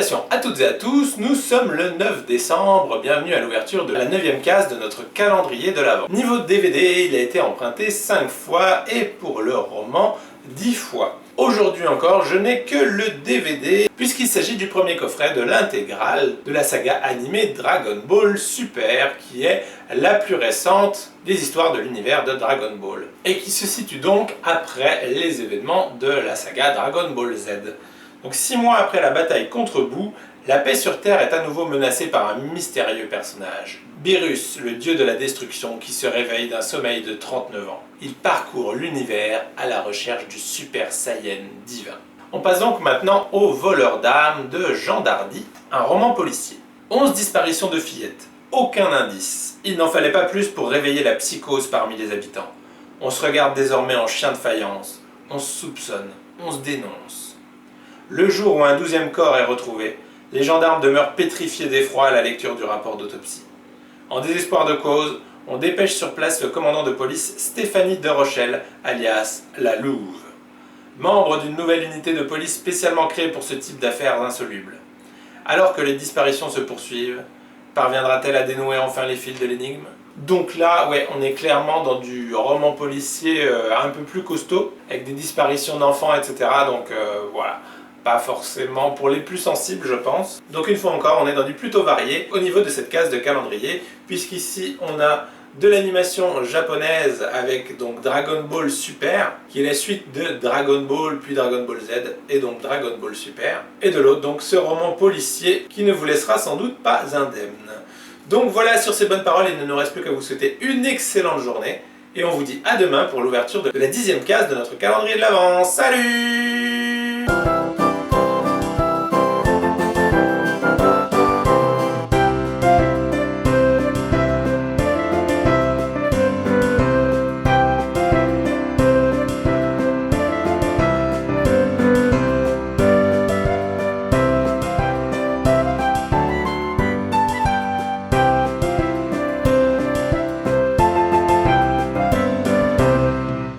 Salutations à toutes et à tous, nous sommes le 9 décembre, bienvenue à l'ouverture de la 9e case de notre calendrier de l'Avent. Niveau DVD, il a été emprunté 5 fois et pour le roman 10 fois. Aujourd'hui encore, je n'ai que le DVD puisqu'il s'agit du premier coffret de l'intégrale de la saga animée Dragon Ball Super qui est la plus récente des histoires de l'univers de Dragon Ball et qui se situe donc après les événements de la saga Dragon Ball Z. Donc 6 mois après la bataille contre Buu, la paix sur Terre est à nouveau menacée par un mystérieux personnage. Beerus, le dieu de la destruction qui se réveille d'un sommeil de 39 ans. Il parcourt l'univers à la recherche du Super Saiyan divin. On passe donc maintenant au Voleur d'âme de Jean Dardy, un roman policier. 11 disparitions de fillettes, aucun indice. Il n'en fallait pas plus pour réveiller la psychose parmi les habitants. On se regarde désormais en chien de faïence, on se soupçonne, on se dénonce. Le jour où un 12e corps est retrouvé, les gendarmes demeurent pétrifiés d'effroi à la lecture du rapport d'autopsie. En désespoir de cause, on dépêche sur place le commandant de police Stéphanie de Rochelle, alias la Louve, membre d'une nouvelle unité de police spécialement créée pour ce type d'affaires insolubles. Alors que les disparitions se poursuivent, parviendra-t-elle à dénouer enfin les fils de l'énigme ? Donc là, ouais, on est clairement dans du roman policier un peu plus costaud, avec des disparitions d'enfants, etc. Donc voilà. Pas forcément pour les plus sensibles, je pense. Donc une fois encore, on est dans du plutôt varié au niveau de cette case de calendrier, puisqu'ici on a de l'animation japonaise avec donc Dragon Ball Super, qui est la suite de Dragon Ball puis Dragon Ball Z, et donc Dragon Ball Super, et de l'autre donc ce roman policier qui ne vous laissera sans doute pas indemne. Donc voilà, sur ces bonnes paroles, il ne nous reste plus qu'à vous souhaiter une excellente journée, et on vous dit à demain pour l'ouverture de la 10e case de notre calendrier de l'Avent. Salut!